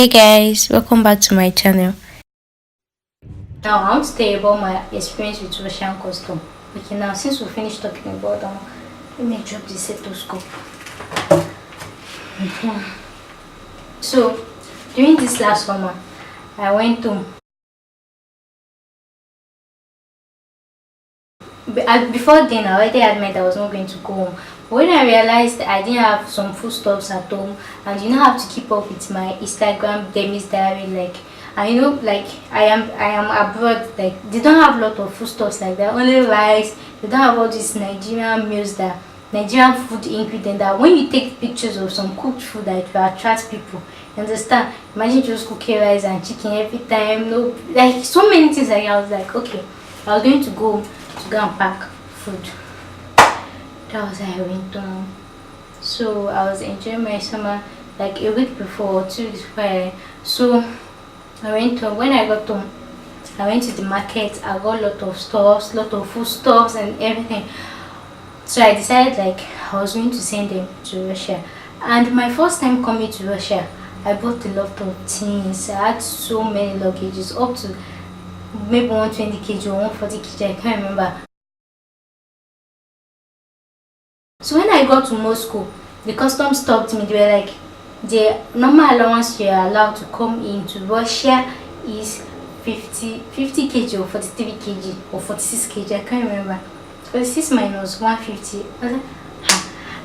Hey guys, welcome back to my channel. Now I want to tell you about my experience with Russian custom. Okay, now since we finished talking about that, let me drop the stethoscope. So during this last summer, I went home. Before then, I already admitted I was not going to go home. But when I realized I didn't have some foodstuffs at home, and you know how to keep up with my Instagram Demi's diary, like I know, like I am abroad, like they don't have a lot of foodstuffs like that. Only rice. They don't have all these Nigerian meals that Nigerian food ingredient that when you take pictures of some cooked food that will attract people. You understand? Imagine just cooking rice and chicken every time. No, like so many things. Like I was like, okay, I was going to go and pack food. That was how I went home. So I was enjoying my summer like a week before, 2 weeks before. So I went home. When I got home, I went to the market. I got a lot of stuffs, lot of food stuffs and everything. So I decided like I was going to send them to Russia. And my first time coming to Russia, I bought a lot of things. I had so many luggages, up to maybe 120 kg or 140 kg, I can't remember. So when I got to Moscow, the customs stopped me. They were like, the normal allowance you are allowed to come into Russia is 50 kg or 43 kg or 46 kg, I can't remember. 46 minus 150. I was like,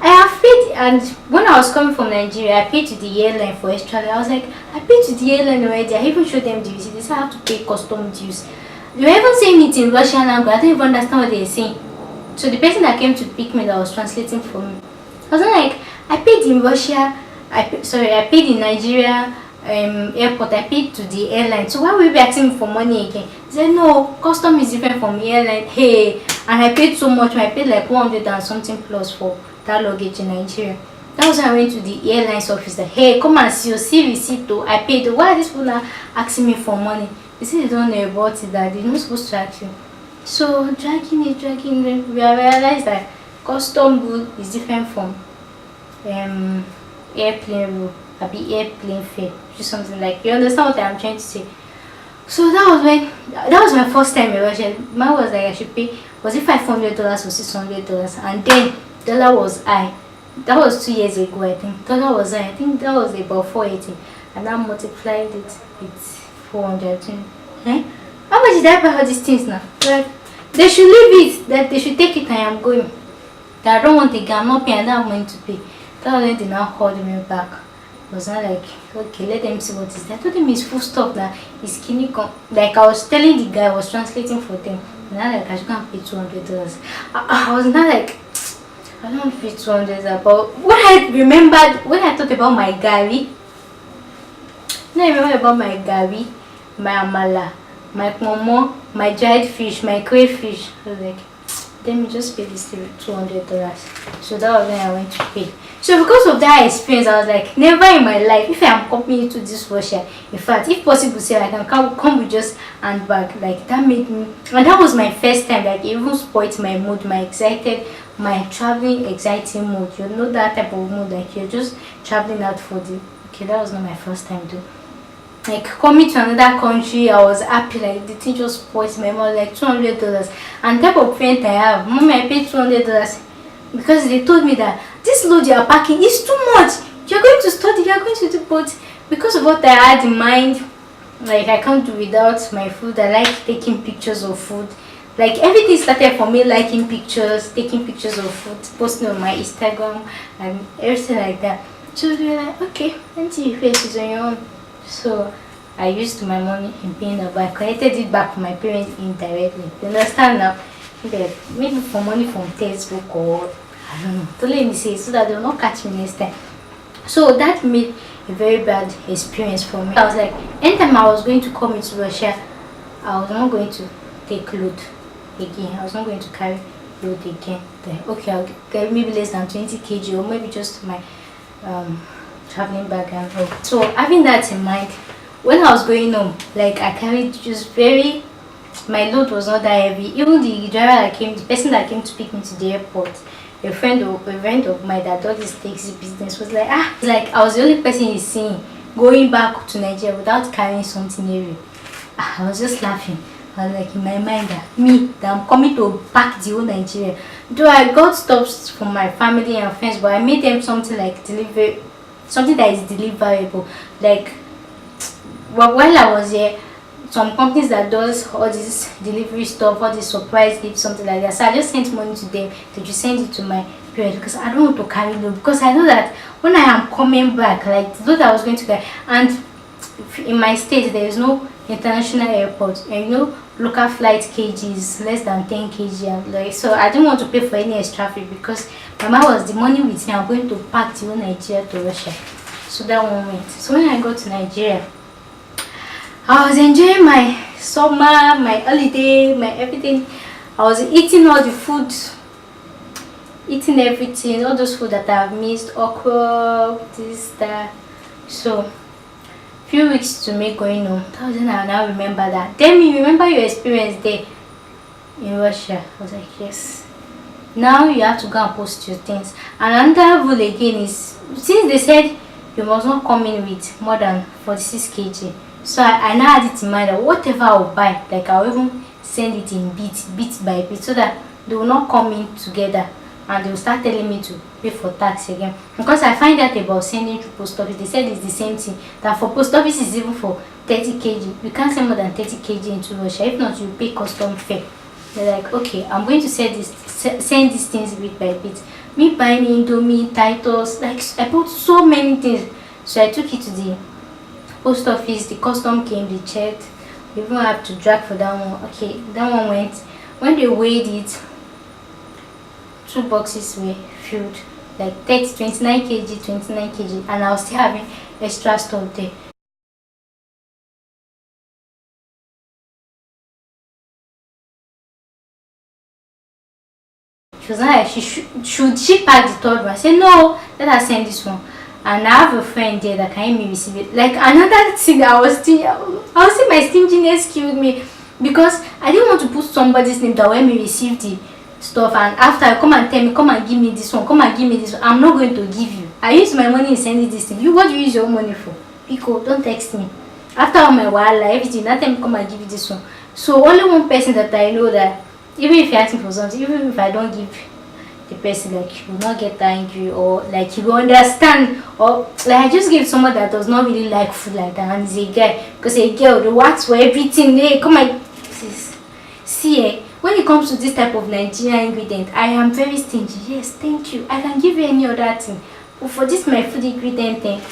I have paid, and when I was coming from Nigeria, I paid to the airline for extra. I was like, I paid to the airline already. I even showed them the receipt. They said I have to pay custom dues. They were even saying it in Russian language. I don't even understand what they were saying. So the person that came to pick me, that was translating for me, I was like, I paid in Russia. I paid in Nigeria airport. I paid to the airline. So why will you be asking me for money again? He said, no, custom is different from airline. Hey, and I paid so much. I paid like 100 and something plus for that luggage in Nigeria. That was when I went to the airlines office. Like, hey, come and see receipt though. I paid. Why are these people now asking me for money? They say they don't know about it, that they're not supposed to ask you. So dragging it, we realized that custom rule is different from airplane rule, be airplane fare, which is something like, you understand what I'm trying to say. So that was my first time in Russia. Mine was like I should pay, was it $500 or $600, and then dollar was high. That was 2 years ago, I think. Dollar was high. I think that was about 480, and I multiplied it with 400. Eh? How much did I pay all these things now? Like, they should leave it, that they should take it. I am going. That I don't want to get, I'm not paying, I don't have money to pay. That was when they now called me back. It was not like, okay, let them see what is that. I told them it's full stop, that it's skinny. Like I was telling the guy, I was translating for them. And I like, I should go and pay $200. I was not like, I don't pay $200. But what I remembered, when I thought about my gari, when I remember about my gari, my amala, my momo, my dried fish, my crayfish, I was like, let me just pay this $200. So that was when I went to pay. So because of that experience, I was like, never in my life, if I am coming into this Russia, in fact, if possible, say I can come with just handbag. Like that made me, and that was my first time. Like it even spoiled my mood, my excited, my traveling exciting mood. You know that type of mood, like you're just traveling out for the. Okay, that was not my first time though. Like coming to another country, I was happy. Like the thing just spoils my money, like $200. And type of friend I have, mommy, I paid $200 because they told me that this load you are packing is too much. You're going to study, you're going to do, but because of what I had in mind, like I can't do without my food. I like taking pictures of food. Like everything started for me liking pictures, taking pictures of food, posting on my Instagram and everything like that. So they were like, okay, until you face is on your own. So I used my money in paying that, but I collected it back from my parents indirectly. You understand now? Maybe for money from textbook, or I don't know. To let me say, so that they'll not catch me next time. So that made a very bad experience for me. I was like, anytime I was going to come into Russia, I was not going to take load again. I was not going to carry load again. Then okay, I'll get maybe less than 20 kg, or maybe just my traveling bag and all. So having that in mind, when I was going home, like I carried just my load was not that heavy. Even the the person that came to pick me to the airport, a friend of mine that does this taxi business, was like, like I was the only person he's seeing going back to Nigeria without carrying something heavy. I was just laughing. I was like in my mind that I'm coming to pack the whole Nigeria. Though I got stuff from my family and friends, but I made them something like deliver, something that is deliverable. Like, well, while I was here, some companies that does all this delivery stuff, all this surprise gift, something like that. So I just sent money to them to just send it to my parents because I don't want to carry load, because I know that when I am coming back, like the load I was going to get, and in my state there is no international airport, and local flight kg is less than 10 kg, and like, so I didn't want to pay for any extra fee because mama was the money with me. I'm going to pack to Nigeria to Russia. So that one went. So when I got to Nigeria, I was enjoying my summer, my holiday, my everything. I was eating all the food, eating everything, all those food that I've missed, okra, this, that. So few weeks to me going home, that was when I now remember that. Then you remember your experience there in Russia? I was like, yes. Now you have to go and post your things. And another rule again is, since they said you must not come in with more than 46 kg. So I now had it in mind that whatever I'll buy, like I'll even send it in bit by bit, so that they will not come in together and they will start telling me to pay for tax again. Because I find out about sending through post office, they said it's the same thing, that for post office is even for 30 kg. You can't send more than 30 kg into Russia. If not, you pay custom fare. They're like, okay, I'm going to send these things bit by bit. Me buying Indomie, Titus, like I bought so many things. So I took it to the post office, the custom came, they checked. We even have to drag for that one. Okay, that one went. When they weighed it, 2 boxes were filled, like 29 kg, 29 kg, and I was still having extra stuff there. She was like, should she pack the third one? I said, no, let her send this one. And I have a friend there that can help me receive it. Like another thing that I was saying my stinginess killed me, because I didn't want to put somebody's name that when me receive the stuff, and after I come and tell me, come and give me this one, come and give me this one, I'm not going to give you. I use my money in sending this thing. You, what do you use your money for? Pico, don't text me. After all my while, everything, that time come and give you this one. So only one person that I know that even if you ask me for something, even if I don't give the person, like, he will not get angry, or like he will understand, or like I just gave someone that does not really like food like that, and he's a guy, because a girl they works for everything. They come and see, when it comes to this type of Nigerian ingredient, I am very stingy. Yes, thank you, I can give you any other thing, but for this my food ingredient thing,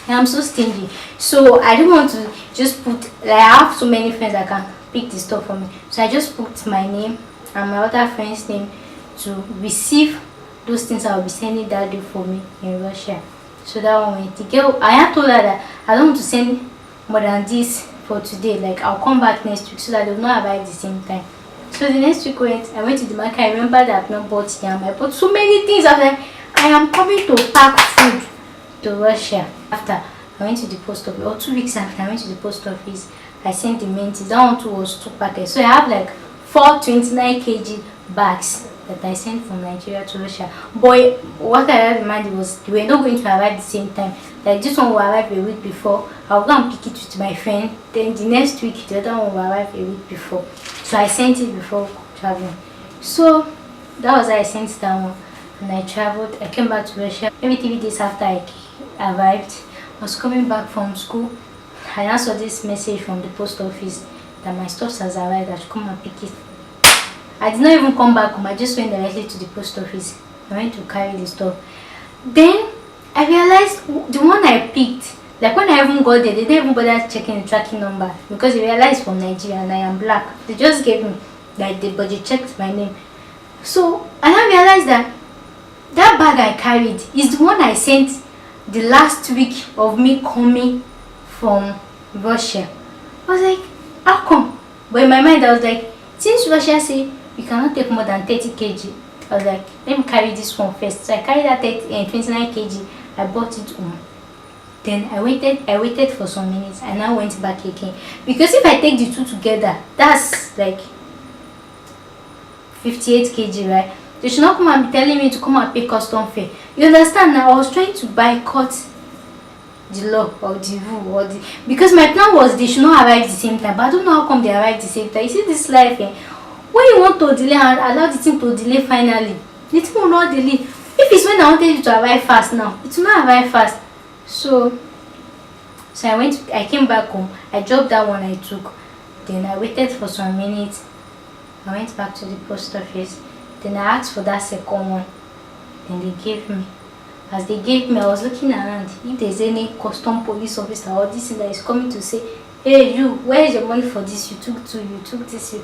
I am so stingy. So I don't want to just put, like, I have so many friends that can pick the stuff for me, so I just put my name and my other friend's name to receive those things I will be sending that day for me in Russia. So that one went. The girl, I had told her that I don't want to send more than this for today, like I'll come back next week, so that they will not arrive at the same time. So the next week I went to the market. I remember that I've not bought yam. I bought so many things. I was like, I am coming to pack food to Russia. After I went to the post office, or 2 weeks after I went to the post office, I sent the main thing. That one too was 2 packets. So I have like 4 29 kg bags that I sent from Nigeria to Russia. But what I had in mind was they were not going to arrive at the same time. Like this one will arrive a week before. I'll go and pick it with my friend. Then the next week the other one will arrive a week before. So I sent it before traveling. So that was how I sent that one. And I traveled. I came back to Russia. Maybe 3 days after I arrived, I was coming back from school. I now saw this message from the post office that my stuff has arrived. I should come and pick it. I did not even come back home. I just went directly to the post office. I went to carry the stuff. Then I realized the one I picked, like when I even got there, they didn't even bother checking the tracking number, because they realized from Nigeria and I am black. They just gave me, like, the budget checked my name. So I realized that that bag I carried is the one I sent the last week of me coming from Russia. I was like, how come? But in my mind I was like, since Russia say you cannot take more than 30 kg, I was like, let me carry this one first. So I carried that 29 kg. I bought it home. Then I waited for some minutes. I now went back again, because if I take the two together, that's like 58 kg, right? They should not come and be telling me to come and pay custom fare. You understand now? I was trying to buy cut the law or the rule or the, because my plan was they should not arrive the same time, but I don't know how come they arrive the same time. You see this life, eh? When you want to delay and allow the thing to delay finally, the thing will not delay. If it's when I wanted you to arrive fast now, it will not arrive fast. So I came back home, I dropped that one I took, then I waited for some minutes, I went back to the post office, then I asked for that second one, then they gave me. As they gave me, I was looking around if there's any custom police officer or this thing that is coming to say, hey you, where is your money for this? You took two, you took this.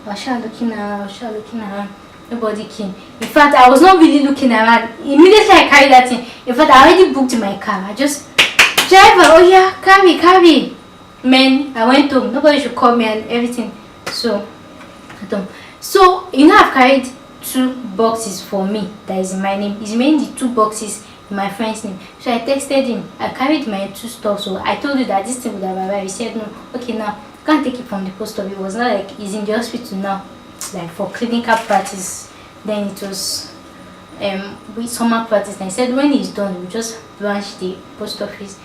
I was looking around, nobody came. In fact, I was not really looking around. Immediately I carried that thing. In fact, I already booked my car. I just, driver, oh yeah, carry. Man, I went home. Nobody should call me and everything. So, I've carried 2 boxes for me that is in my name. It's mainly the 2 boxes in my friend's name. So I texted him. I carried my 2 stuff. So I told you that this thing would have arrived. He said no. Okay, now you can't take it from the post office. It was not like he's in the hospital now, like for clinical practice. Then it was with summer practice. And he said when he's done, we just branch the post office,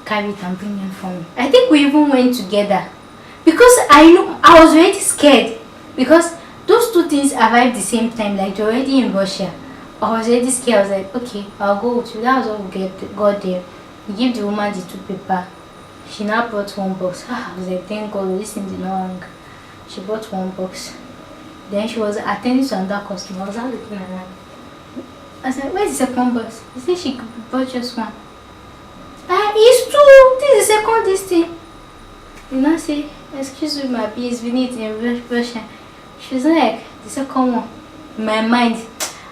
carry it and bring them for me. I think we even went together because I was already scared because those 2 things arrived the same time, like they're already in Russia. I was already scared. I was like, okay, I'll go with you. That was how we got there. He gave the woman the 2 paper. She now brought 1 box. I was like, thank God, this thing did not hang. She brought 1 box. Then she was attending to another customer. I was not looking at her. I said, where's the second box? He said she bought just 1. It's 2. This is the second this thing. You know, say, excuse me, my please, we need in Russia. She was like, the second one. In my mind,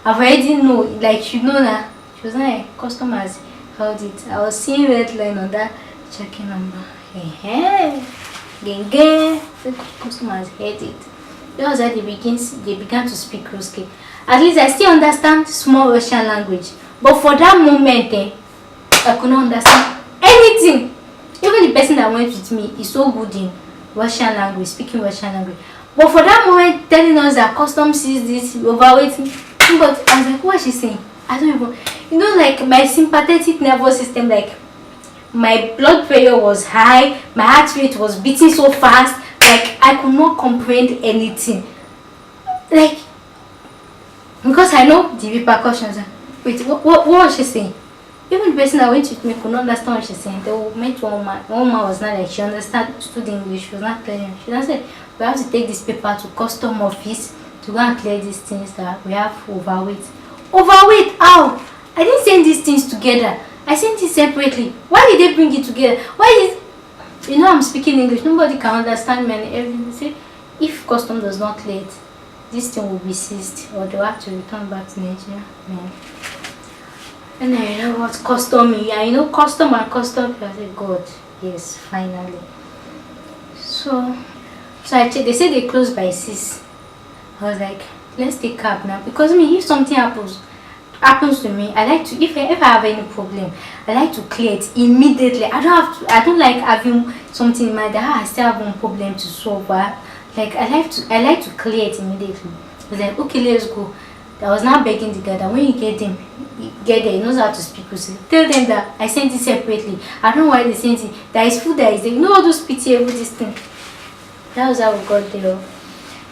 I've already know, like you know that. She was like, customers held it. I was seeing red line on that checking number. Hey, customers held it. That was how they began to speak Ruski. At least I still understand small Russian language. But for that moment, I could not understand anything. Even the person that went with me is so good in Russian language, speaking Russian language. But for that moment, telling us that customs sees this, overweighting. But I was like, what is she saying? I don't even, like my sympathetic nervous system, like my blood pressure was high, my heart rate was beating so fast, like I could not comprehend anything. Like, because I know the repercussions. Wait, what was she saying? Even the person that went with me could not understand what she's saying. They met one man. One man was not like, she understood English. She was not clearing. She just said, we have to take this paper to custom office to go and clear these things that we have overweight. Overweight? How? I didn't send these things together. I sent it separately. Why did they bring it together? Why did... I'm speaking English. Nobody can understand me and everything. Say, if custom does not clear it, this thing will be seized or they'll have to return back to Nigeria. Man. And then you know what? Custom, yeah, custom and custom. I said, God, yes, finally. So I checked. They said they closed by 6. I was like, let's take cab now, because if something happens to me, I like to, if I have any problem, I like to clear it immediately. I don't like having something in mind that I still have one problem to solve. Like I like to clear it immediately. I was like, okay, let's go. I was now begging the guy that when you get there, he knows how to speak Russian. Tell them that I sent it separately. I don't know why they sent it. There is food that is there. All those pitiable this thing. That was how we got there.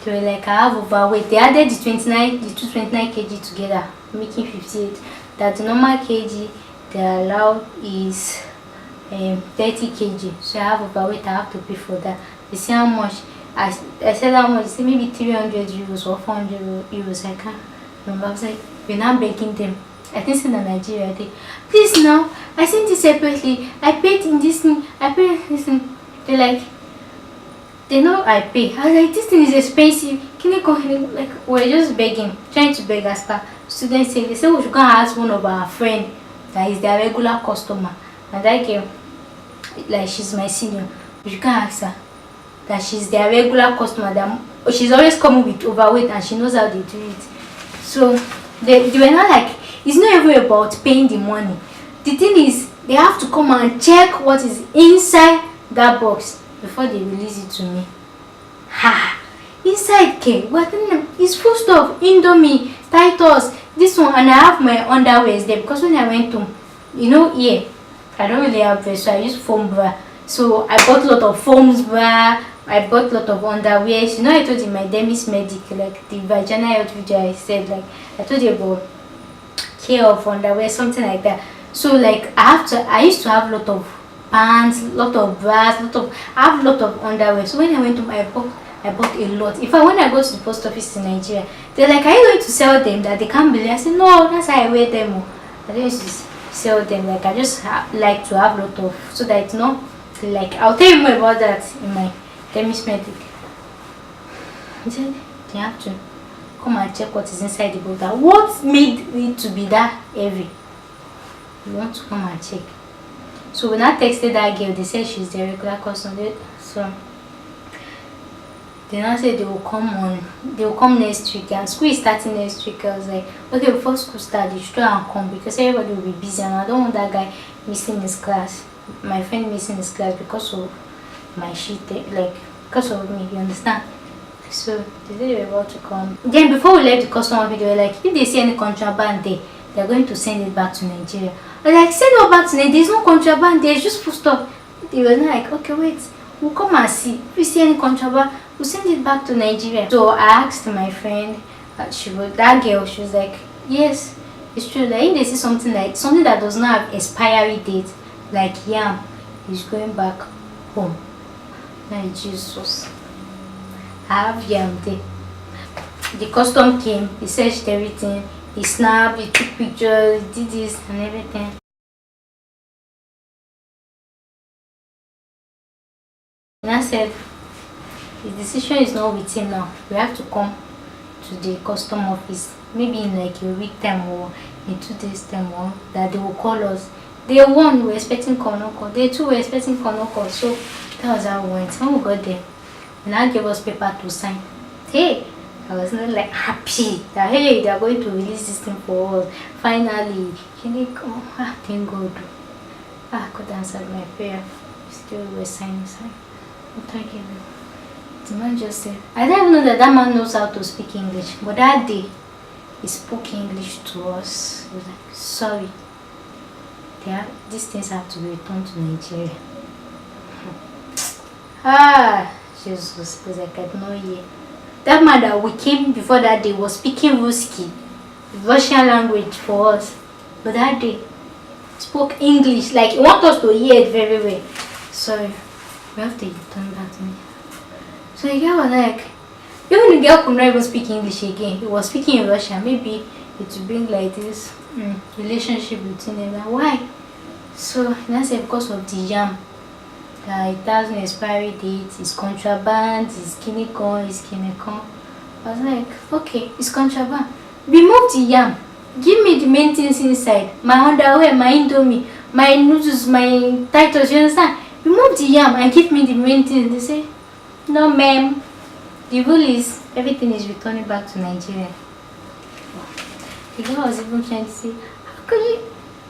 They were like, I have overweight. They added the 229 kg together, making 58. That the normal kg they allow is 30 kg. So I have overweight. I have to pay for that. They say how much. I said how much. They say maybe 300 euros or 400 euros. I can't remember. I was like, we're now begging them. I think in Nigeria, please now. I sent it separately. I paid in this thing. I paid this thing. They're like, they know I pay. I was like, this thing is expensive. Can you go ahead? Like, we're just begging, trying to beg as per students say. They say we should go and ask one of our friends that is their regular customer. And that girl, like, she's my senior. We should go and ask her that she's their regular customer. That she's always coming with overweight and she knows how they do it. So they were not like, it's not even about paying the money. The thing is, they have to come and check what is inside that box before they release it to me. Inside what? It's full stuff. Indomie, Titus, this one, and I have my underwears there because when I went home, here I don't really have breast, so I use foam bra. So I bought a lot of foams bra. I bought a lot of underwear. You know, I told you my Demis Medic, like the vaginal health video I said, like I told you about care of underwear, something like that. So like I used to have a lot of pants, lot of bras, I have a lot of underwear. So when I went to I bought a lot. In fact, when I go to the post office in Nigeria, they're like, "Are you going to sell them?" That they can't believe. I said, "No, that's how I wear them. I don't used to sell them. Like I just like to have a lot of, so that it's not like, I'll tell you more about that in my Demis Medic." He said they have to come and check what is inside the bottle. What made it to be that heavy? You want to come and check. So when I texted that girl, they said she's the regular customer. So they now said they will come next week, and school is starting next week. I was like, okay, before school starts, you should try and come, because everybody will be busy, and I don't want that guy missing his class, my friend missing his class because of my shit, like because of me, you understand? So they said they were about to come. Then before we left the customer video, they were like, if they see any contraband there, they're going to send it back to Nigeria. I was like, send it back to Nigeria, there's no contraband, there's just full stop. They were like, okay, wait, we'll come and see. If we see any contraband, we'll send it back to Nigeria. So I asked my friend, that girl, she was like, yes, it's true. Like if they see something that does not have expiry date, like yam, is going back home. Like Jesus, I have yam there. The custom came, he searched everything, he snapped, he took pictures, he did this and everything. And I said, his decision is not with him now. We have to come to the custom office, maybe in like a week time or in 2 days time, or that they will call us. Day one, we were expecting Konoko. Day two, we were expecting Konoko. So that was how we went. When we got there, and I gave us paper to sign. Hey, I was not like happy that hey, they are going to release this thing for us. Finally, can they come? Thank God. God answered my prayer. Still we were signing. Thank you. The man just said, I don't know that man knows how to speak English, but that day he spoke English to us. He was like, sorry, these things have to be returned to Nigeria. Jesus, because I could not hear. That man that we came before that day was speaking Ruski, Russian language for us, but that day spoke English, like he wants us to hear it very well. Sorry, we have to return back to me. So the girl was like, even the girl could not even speak English again. He was speaking in Russian. Maybe it would bring like this relationship between them. Like, why? So I said because of the yam. It has no expiry date, it's contraband, it's kinikon, it's kinekon. I was like, okay, it's contraband. Remove the yam. Give me the main things inside. My underwear, my indomie, my noodles, my titles, you understand? Remove the yam and give me the main things. They say, no ma'am, the rule is everything is returning back to Nigeria. The guy was even trying to say, how could you?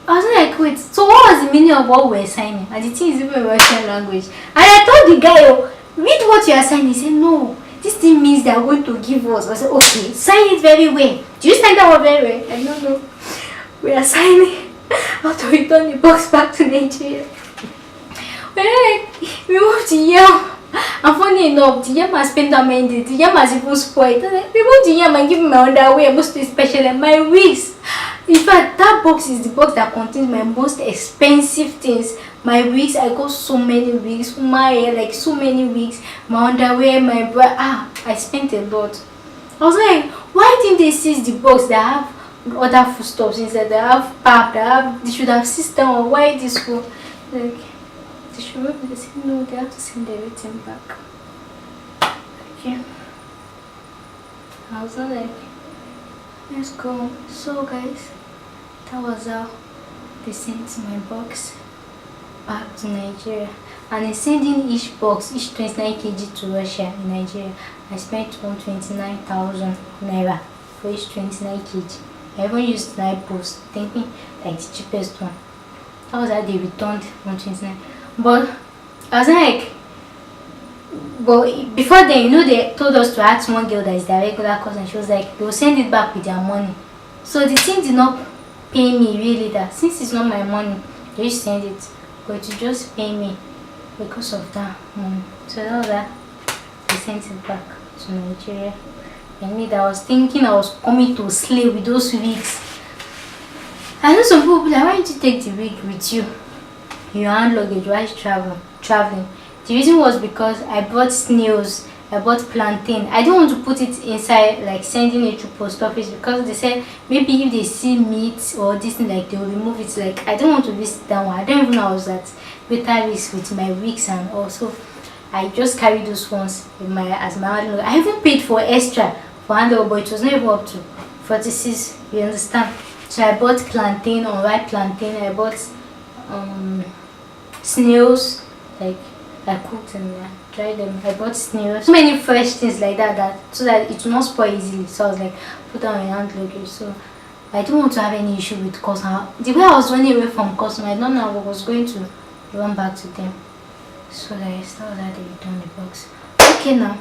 I was like, wait, so what was the meaning of what we were signing? And the thing is even Russian language. And I told the guy, oh, read what you are signing. He said, no, this thing means they are going to give us. I said, okay, sign it very well. Do you sign that one very well? I don't know. We are signing how to return the box back to Nigeria. We're like, remove the yam. And funny enough, the yam has spent that many days. The yam has even spoiled. Like, remove the yam and give me my underwear, most especially my wigs. In fact, that box is the box that contains my most expensive things. My wigs, I got so many wigs. My hair, like so many wigs. My underwear, my bra. I spent a lot. I was like, why didn't they seize the box that have other foodstuffs inside? They have pap, they should have system, or why this one? Like, they should have, they said no, they have to send everything back. Okay. I was like, let's go. So guys, that was how they sent my box back to Nigeria. And in sending each box, each 29 kg to Russia in Nigeria, I spent 129,000 naira for each 29 kg. I even used Nine Post, thinking like the cheapest one. That was how they returned 129. But I was like, but before then, you know, they told us to ask one girl that is their regular cousin. She was like, they will send it back with their money. So the thing did not pay me really that since it's not my money, they just send it. but to just pay me because of that money. So that was that. They sent it back to Nigeria. And me that was thinking I was coming to slay with those wigs. I know some people be like, why don't you take the wig with you? Your hand luggage while traveling. The reason was because I bought snails, I bought plantain. I didn't want to put it inside, like sending it to post office, because they said maybe if they see meat or this thing, like they will remove it. Like I don't want to risk that one. I don't even know I was at better risk with my wigs, and also I just carried those ones in my as my hand luggage. I even paid for extra for hand luggage, but it was not even up to 46. You understand? So I bought plantain, unripe plantain. I bought snails, like I cooked and dried them. I bought snails, so many fresh things like that, so that it will not spoil easily. So I was like, put down my hand luggage. So I don't want to have any issue with customer. The way I was running away from customer, I don't know I was going to run back to them. So I started that they returned the box. Okay, now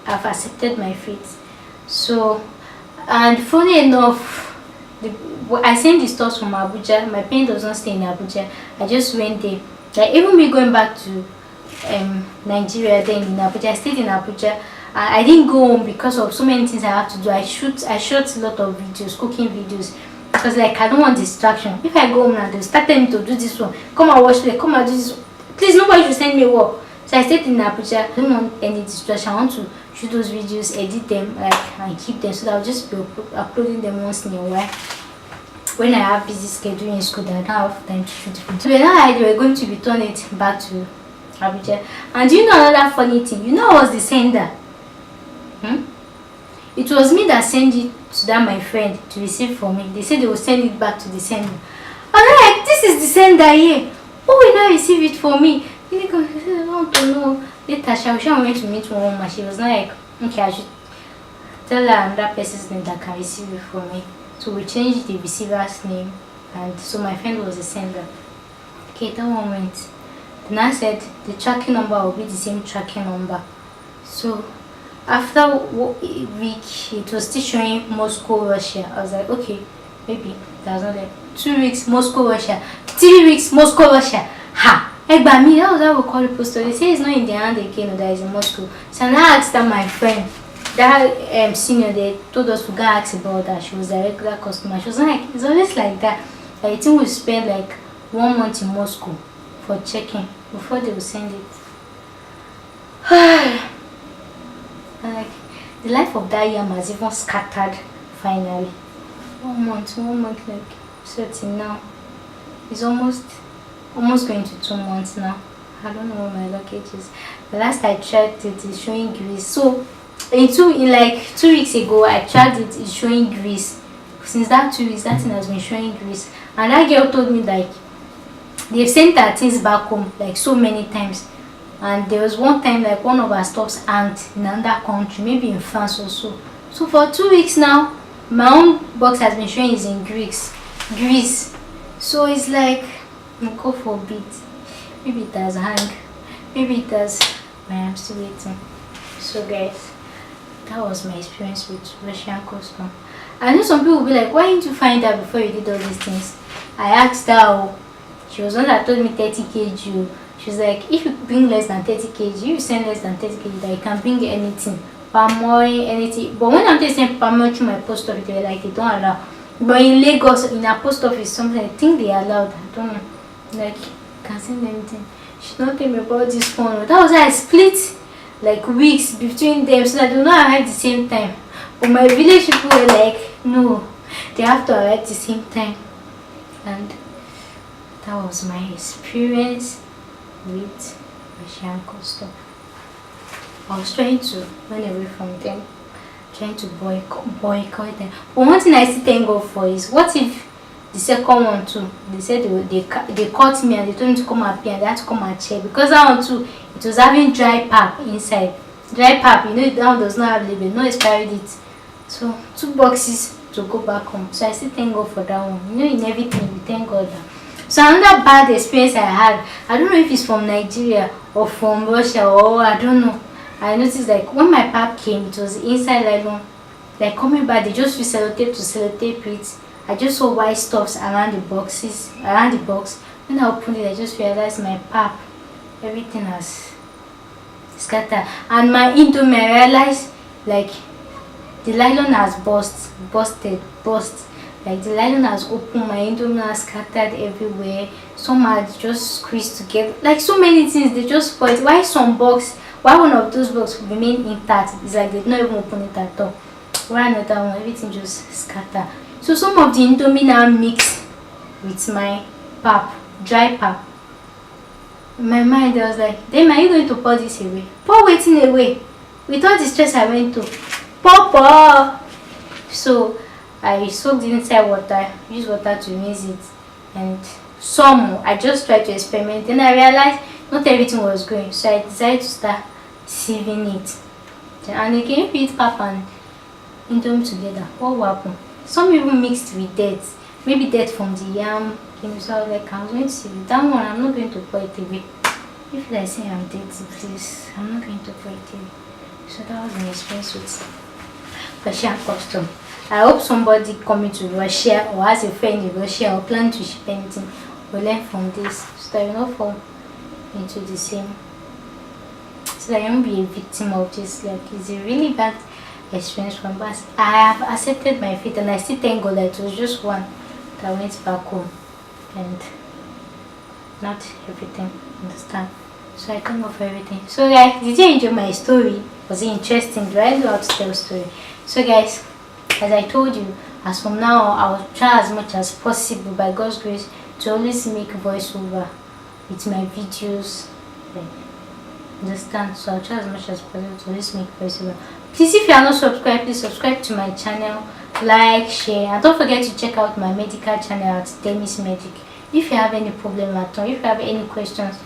I've accepted my fate. So, and funny enough, I sent the stores from Abuja. My parents does not stay in Abuja. I just went there. Like even me going back to Nigeria, then in Abuja, I stayed in Abuja. I didn't go home because of so many things I have to do. I shot a lot of videos, cooking videos, because like I don't want distraction. If I go home now, they'll start telling me to do this one. Come and watch play. Come and do this one. Please, nobody should send me work. So I stayed in Abuja. I don't want any distraction. I want to shoot those videos, edit them, like and keep them, so that I'll just be uploading them once in a while. When I have busy schedule in school, that I don't have time to shoot videos. So now they were going to return it back to Abuja. And do you know another funny thing? You know I was the sender. It was me that sent it to that my friend to receive for me. They said they will send it back to the sender. And I'm like, this is the sender here. Who will now receive it for me? I don't want to know. Later, she went to meet one woman. She was like, okay, I should tell her another person's name that can receive it for me. So we changed the receiver's name, and so my friend was the sender. Okay, that one went. Then I said the tracking number will be the same tracking number. So after a week, it was still showing Moscow, Russia. I was like, okay, maybe that's not there. 2 weeks, Moscow, Russia. 3 weeks, Moscow, Russia. Ha! By me, that was how we call the post. They say it's not in the hand again, that is in Moscow. So I asked that my friend, that senior, they told us to go ask about that. She was a regular customer. She was like, it's always like that. I think we spend like 1 month in Moscow for checking before they will send it. Like the life of that yam has even scattered finally. 1 month, like so till now. It's almost going to 2 months now. I don't know what my luggage is. The last I checked it is showing Greece. So in like 2 weeks ago I checked it, it's showing Greece. Since that 2 weeks that thing has been showing Greece. And that girl told me like they've sent her things back home like so many times. And there was one time like one of our stuffs hanged in another country, maybe in France or so. So for 2 weeks now, my own box has been showing is in Greece. So it's like, go forbid, maybe it has hang, maybe it has, I'm still waiting. So guys, that was my experience with Russian custom. I know some people will be like, why didn't you find out before you did all these things? I asked her. She was one that told me 30 kg. She was like, if you bring less than 30 kg, you send less than 30 kg, that you can bring anything, palm oil, anything. But when I'm saying palm oil through my post office, they're like, they don't allow. But in Lagos, in a post office, something, I think they allowed. I don't know. Like, you can send anything. She don't tell me about this phone. That was why I split like weeks between them, so that they do not arrive at the same time. But my village people were like, no, they have to arrive at the same time. And that was my experience with Russian custom. I was trying to run away from them, trying to boycott them. But one thing I still thank God for is, what if the second one too, they said they caught me and they told me to come appear and they had to come and check, because that one too, it was having dry pap inside. Dry pap, you know, that one does not have label, no expiry date. So 2 boxes to go back home. So I still thank God for that one. You know, in everything we thank God. So another bad experience I had, I don't know if it's from Nigeria or from Russia, or I don't know. I noticed like when my pap came, it was inside nylon. Like coming back, they just use sellotape to sellotape it. I just saw white stuffs around the box, When I opened it, I just realized my pap, everything has scattered. And my indomie, I realized like the nylon has burst. Like the nylon has opened, my indomie has scattered everywhere. Some are just squeezed together. Like so many things, they just spoiled. Why some box, why one of those boxes remain intact? It's like they did not even open it at all. Why another one, everything just scattered. So some of the indomie now mixed with my pap, dry pap. In my mind, I was like, then are you going to pour this away? Pour waiting away. With all the stress I went to. Pour. So I soaked it inside water, use water to rinse it, and some I just tried to experiment. Then I realized not everything was going, so I decided to start sieving it. And again, if you eat pap and indomie together, what will happen? Some even mixed with dirt, maybe dirt from the yam. So I was like, I'm going to sieve it. That one, I'm not going to pour it away. If I say I'm dirty, please, I'm not going to pour it away. So that was my experience with Russian custom. I hope somebody coming to Russia or has a friend in Russia or plan to ship anything will learn from this, so that you not fall into the same, so that you won't be a victim of this. Like, it's a really bad experience from us. I have accepted my fate, and I still thank God that it was just one that went back home and not everything, understand? So I thank God for everything. So guys, did you enjoy my story? Was it interesting? Do I know how to tell a story? So guys, as I told you, as from now I'll try as much as possible by God's grace to always make voiceover with my videos. Like, understand? So I'll try as much as possible to always make voiceover. Please, if you are not subscribed, please subscribe to my channel, like, share, and don't forget to check out my medical channel at Demis Medic. If you have any problem at all, if you have any questions,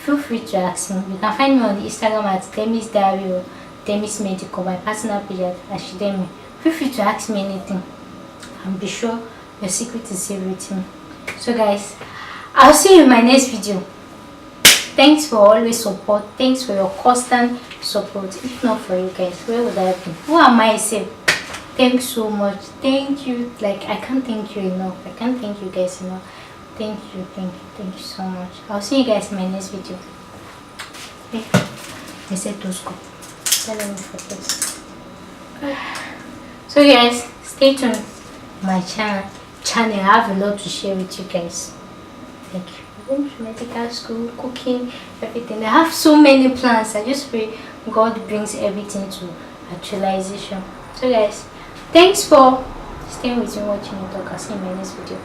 feel free to ask me. You can find me on Instagram at Demis Diary or Demis Medic, or my personal page at Ashidemi. Feel free to ask me anything, and be sure your secret is safe with me. So guys, I'll see you in my next video. Thanks for always support. Thanks for your constant support. If not for you guys, where would I be? Who am I say? Thanks so much. Thank you. Like, I can't thank you enough. I can't thank you guys enough. Thank you so much. I'll see you guys in my next video. Okay. I said to school. Let me forget. So guys, stay tuned. My channel. I have a lot to share with you guys. Thank you. Going to medical school, cooking, everything. I have so many plans. I just pray God brings everything to actualization. So guys, thanks for staying with me, watching me talk. I'll see you in my next video.